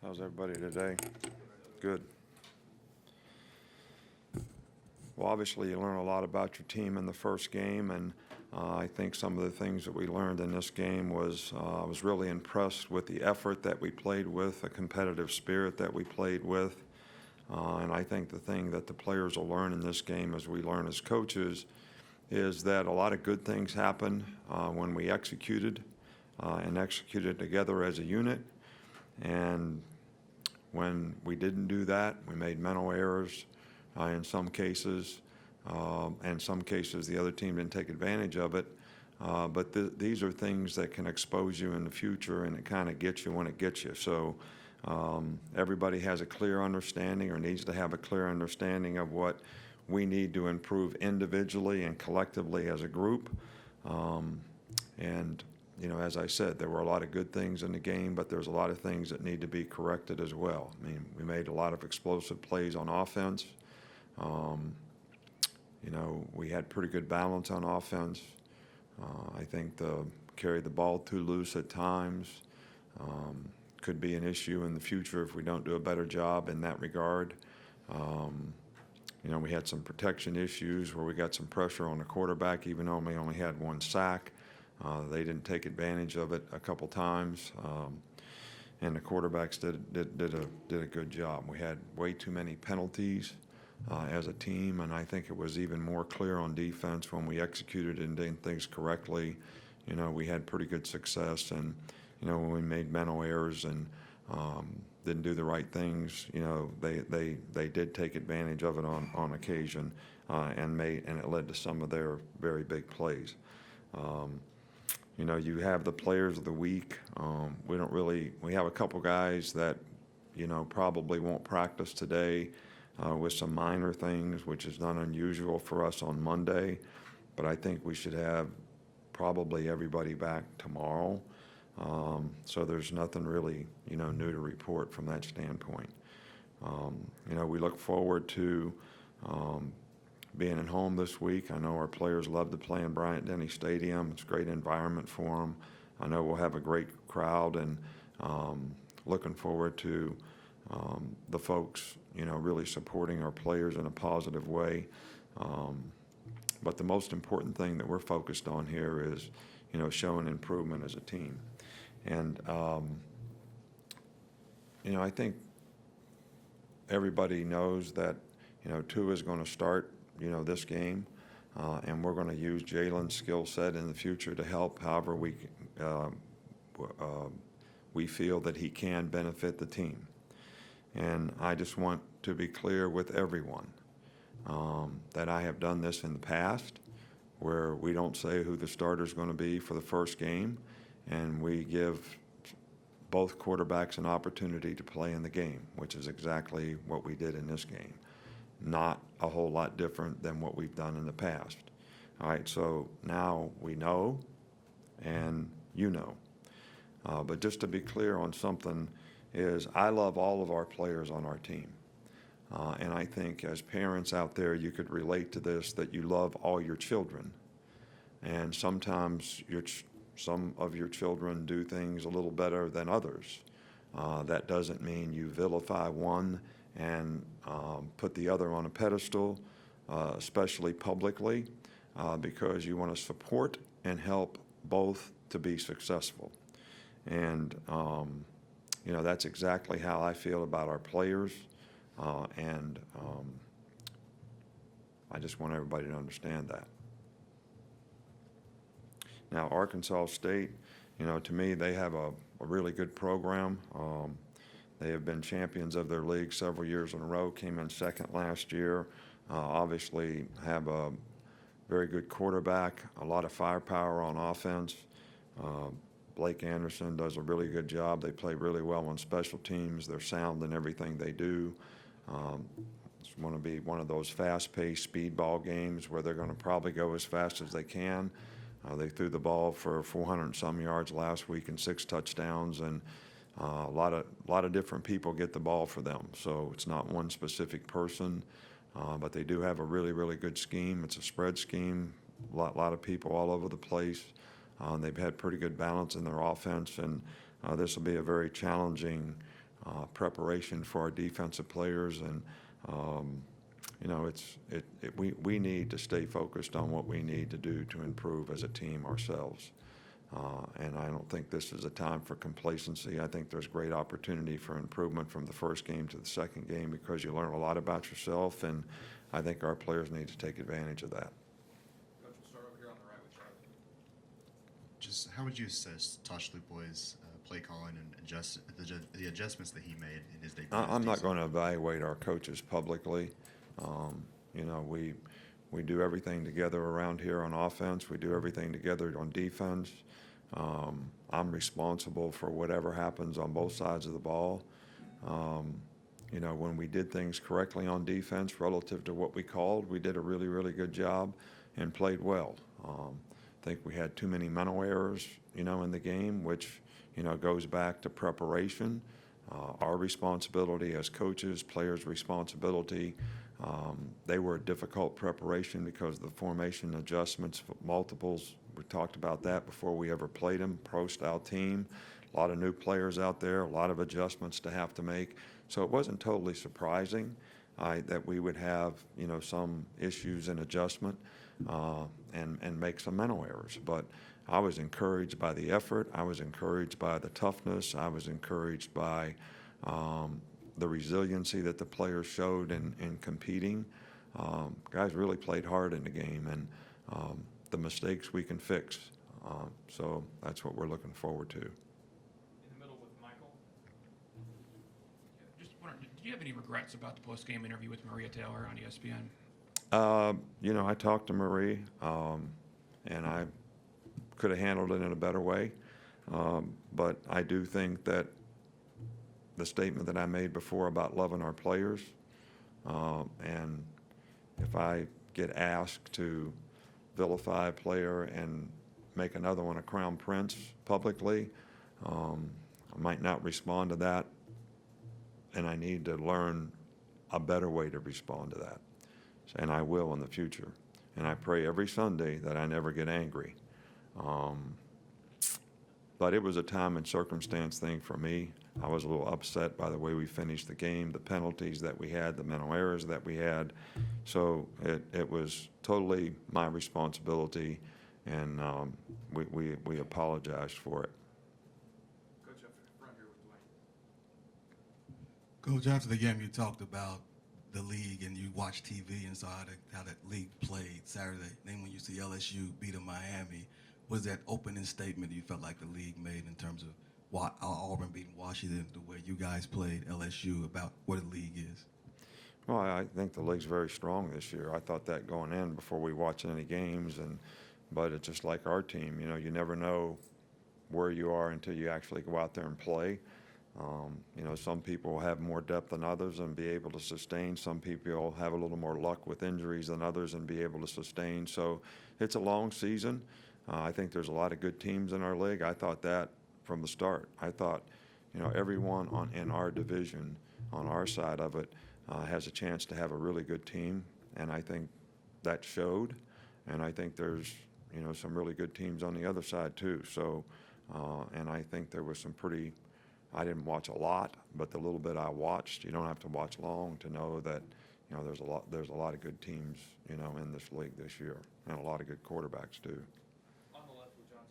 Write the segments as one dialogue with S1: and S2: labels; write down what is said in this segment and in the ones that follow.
S1: How's everybody today? Good. Well, obviously you learn a lot about your team in the first game, and I think some of the things that we learned in this game was I was really impressed with the effort that we played with, the competitive spirit that we played with, and I think the thing that the players will learn in this game, as we learn as coaches, is that a lot of good things happened when we executed and executed together as a unit. And when we didn't do that, we made mental errors in some cases. In some cases, the other team didn't take advantage of it. But these are things that can expose you in the future, and it kind of gets you when it gets you. So everybody has a clear understanding, or needs to have a clear understanding of what we need to improve individually and collectively as a group. And you know, as I said, there were a lot of good things in the game, but there's a lot of things that need to be corrected as well. I mean, we made a lot of explosive plays on offense. You know, we had pretty good balance on offense. I think carried the ball too loose at times. Could be an issue in the future if we don't do a better job in that regard. You know, we had some protection issues where we got some pressure on the quarterback, even though we only had one sack. They didn't take advantage of it a couple times, and the quarterbacks did a good job. We had way too many penalties as a team, and I think it was even more clear on defense when we executed and did things correctly. You know, we had pretty good success, and you know, when we made mental errors and didn't do the right things, you know, they did take advantage of it on occasion, and it led to some of their very big plays. You know, you have the players of the week. We have a couple guys that, you know, probably won't practice today with some minor things, which is not unusual for us on Monday. But I think we should have probably everybody back tomorrow. So there's nothing really, you know, new to report from that standpoint. You know, we look forward to being at home this week. I know our players love to play in Bryant-Denny Stadium. It's a great environment for them. I know we'll have a great crowd, and looking forward to the folks, you know, really supporting our players in a positive way. But the most important thing that we're focused on here is, you know, showing improvement as a team. And, you know, I think everybody knows that, you know, Tua is going to start, you know, this game, and we're going to use Jalen's skill set in the future to help however we feel that he can benefit the team. And I just want to be clear with everyone that I have done this in the past, where we don't say who the starter is going to be for the first game, and we give both quarterbacks an opportunity to play in the game, which is exactly what we did in this game. Not a whole lot different than what we've done in the past. All right, so now we know, and you know. But just to be clear on something is I love all of our players on our team. And I think as parents out there, you could relate to this, that you love all your children. And sometimes some of your children do things a little better than others. That doesn't mean you vilify one and put the other on a pedestal, especially publicly, because you want to support and help both to be successful. And, you know, that's exactly how I feel about our players, and I just want everybody to understand that. Now, Arkansas State, you know, to me, they have a really good program. They have been champions of their league several years in a row, came in second last year, obviously have a very good quarterback, a lot of firepower on offense. Blake Anderson does a really good job. They play really well on special teams. They're sound in everything they do. It's going to be one of those fast-paced speedball games where they're going to probably go as fast as they can. They threw the ball for 400 and some yards last week and 6 touchdowns, and a lot of different people get the ball for them. So it's not one specific person, but they do have a really, really good scheme. It's a spread scheme, a lot of people all over the place. They've had pretty good balance in their offense, and this will be a very challenging preparation for our defensive players, and we need to stay focused on what we need to do to improve as a team ourselves. And I don't think this is a time for complacency. I think there's great opportunity for improvement from the first game to the second game because you learn a lot about yourself, and I think our players need to take advantage of that.
S2: Coach, we'll start over here on the right with Charlie.
S3: Just how would you assess Tosh Lupoy's play calling and the adjustments that he made in his debut?
S1: I'm not going to evaluate our coaches publicly. We do everything together around here on offense. We do everything together on defense. I'm responsible for whatever happens on both sides of the ball. When we did things correctly on defense relative to what we called, we did a really, really good job and played well. I think we had too many mental errors, in the game, which, goes back to preparation. Our responsibility as coaches, players' responsibility. They were a difficult preparation because of the formation adjustments, multiples. We talked about that before we ever played them. Pro-style team, a lot of new players out there, a lot of adjustments to have to make. So it wasn't totally surprising that we would have, some issues in adjustment and make some mental errors. But I was encouraged by the effort. I was encouraged by the toughness. I was encouraged by the resiliency that the players showed in competing. Guys really played hard in the game, and the mistakes we can fix. So that's what we're looking forward to.
S2: In the middle with Michael. Just wondering, did you have any regrets about the post-game interview with Maria Taylor on ESPN?
S1: I talked to Marie, and I could have handled it in a better way. But I do think that the statement that I made before about loving our players, and if I get asked to vilify a player and make another one a crown prince publicly, I might not respond to that, and I need to learn a better way to respond to that, and I will in the future. And I pray every Sunday that I never get angry. But it was a time and circumstance thing for me. I was a little upset by the way we finished the game, the penalties that we had, the mental errors that we had. So it was totally my responsibility, and we apologized for it.
S2: Coach, up front here with Dwayne.
S4: Coach, after the game, you talked about the league and you watched TV and saw how that league played Saturday. Then when you see LSU beat Miami, was that opening statement you felt like the league made in terms of Auburn beating Washington, the way you guys played LSU, about what the league is?
S1: Well, I think the league's very strong this year. I thought that going in before we watched any games, but it's just like our team. You never know where you are until you actually go out there and play. Some people have more depth than others and be able to sustain. Some people have a little more luck with injuries than others and be able to sustain. So it's a long season. I think there's a lot of good teams in our league. I thought that from the start. I thought, everyone in our division, on our side of it, has a chance to have a really good team, and I think that showed. And I think there's, some really good teams on the other side too. So, and I think there was some pretty. I didn't watch a lot, but the little bit I watched, you don't have to watch long to know that, there's a lot of good teams, in this league this year, and a lot of good quarterbacks too.
S2: On the left with John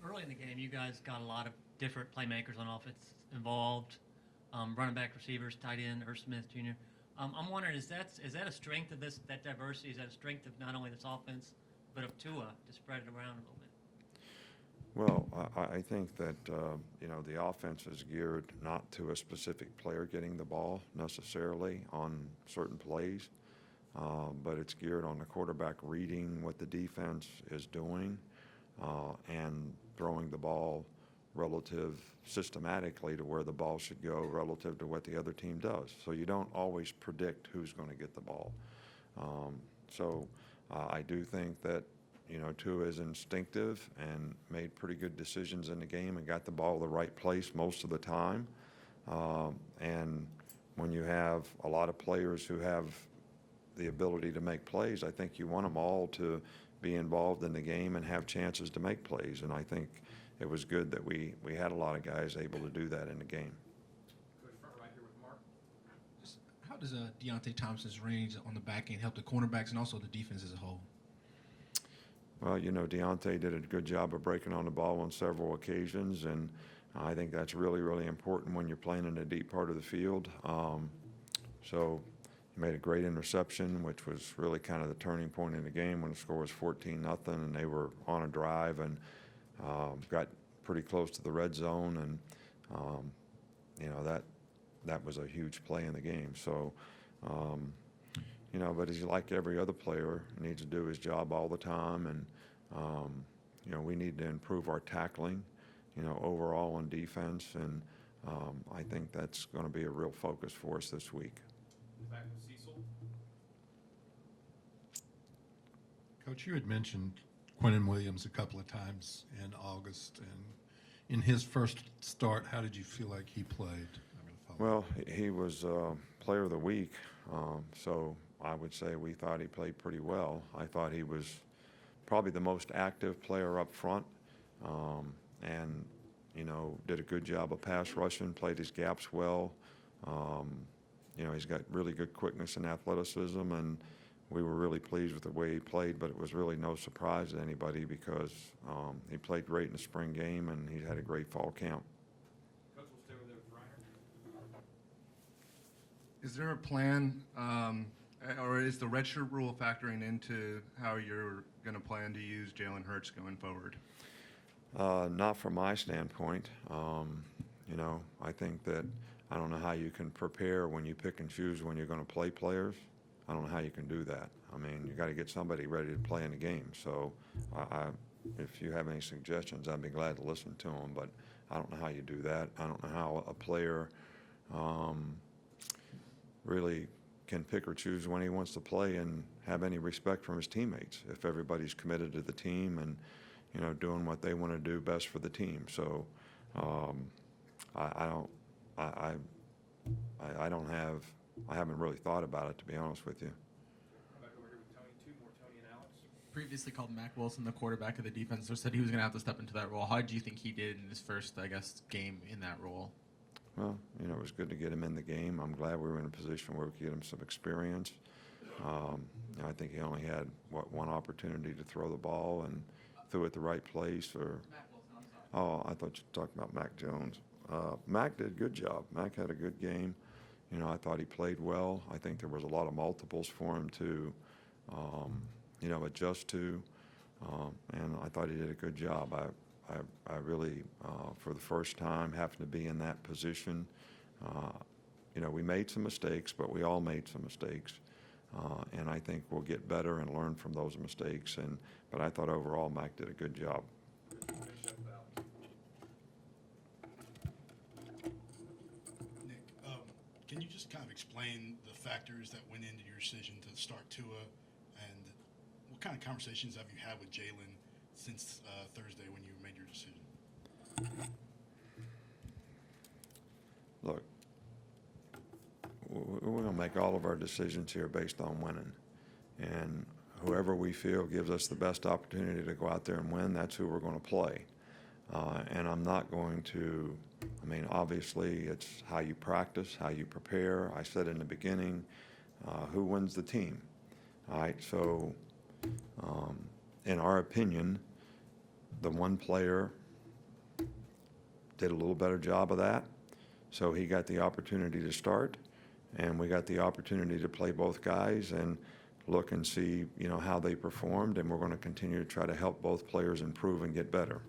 S2: Taylor.
S5: Early in the game, you guys got a lot of different playmakers on offense involved, running back, receivers, tight end, Irv Smith Jr. I'm wondering, is that a strength of that diversity? Is that a strength of not only this offense, but of Tua to spread it around a little bit?
S1: Well, I think that, the offense is geared not to a specific player getting the ball necessarily on certain plays, but it's geared on the quarterback reading what the defense is doing and throwing the ball relative systematically to where the ball should go relative to what the other team does. So you don't always predict who's going to get the ball. I do think that Tua is instinctive and made pretty good decisions in the game and got the ball the right place most of the time. And when you have a lot of players who have the ability to make plays, I think you want them all to be involved in the game and have chances to make plays. And I think it was good that we had a lot of guys able to do that in the game.
S2: Coach, front right here with Mark. Just how does Deontay Thompson's range on the back end help the cornerbacks and also the defense as a whole?
S1: Well, Deontay did a good job of breaking on the ball on several occasions, and I think that's really, really important when you're playing in a deep part of the field. So he made a great interception, which was really kind of the turning point in the game when the score was 14-0, and they were on a drive and got pretty close to the red zone, and that was a huge play in the game. So, but he's like every other player, needs to do his job all the time, and we need to improve our tackling, overall on defense, and I think that's going to be a real focus for us this week.
S2: Back with Cecil.
S6: Coach, you had mentioned Quintin Williams a couple of times in August, and in his first start, how did you feel like he played?
S1: Well, he was player of the week, so I would say we thought he played pretty well. I thought he was probably the most active player up front, and did a good job of pass rushing, played his gaps well. He's got really good quickness and athleticism, and we were really pleased with the way he played, but it was really no surprise to anybody because he played great in the spring game, and he had a great fall camp.
S2: Coach, we'll stay with Reiner.
S7: Is there a plan, or is the redshirt rule factoring into how you're going to plan to use Jalen Hurts going forward?
S1: Not from my standpoint. I think that I don't know how you can prepare when you pick and choose when you're going to play players. I don't know how you can do that. I mean, you got to get somebody ready to play in the game. So if you have any suggestions, I'd be glad to listen to them, but I don't know how you do that. I don't know how a player really can pick or choose when he wants to play and have any respect from his teammates if everybody's committed to the team and doing what they want to do best for the team. So I haven't really thought about it, to be honest with you.
S2: Back over here with Tony. Two more, Tony and Alex.
S8: Previously called Mack Wilson the quarterback of the defense, or said he was going to have to step into that role. How do you think he did in his first, game in that role?
S1: Well, it was good to get him in the game. I'm glad we were in a position where we could get him some experience. I think he only had, one opportunity to throw the ball and threw it the right place. Or
S8: Mack Wilson, I'm sorry.
S1: Oh, I thought you were talking about Mack Jones. Mack did a good job. Mack had a good game. I thought he played well. I think there was a lot of multiples for him to, adjust to, and I thought he did a good job. I really, for the first time, happened to be in that position. We made some mistakes, but we all made some mistakes, and I think we'll get better and learn from those mistakes. But I thought overall Mack did a good job.
S9: Nick, can you just kind of explain the factors that went into your decision to start Tua, and what kind of conversations have you had with Jalen since Thursday when you made your decision?
S1: Look, we're going to make all of our decisions here based on winning. And whoever we feel gives us the best opportunity to go out there and win, that's who we're going to play. And I'm not going to, obviously it's how you practice, how you prepare. I said in the beginning, who wins the team? All right, so in our opinion, the one player did a little better job of that. So he got the opportunity to start, and we got the opportunity to play both guys and look and see, how they performed, and we're going to continue to try to help both players improve and get better.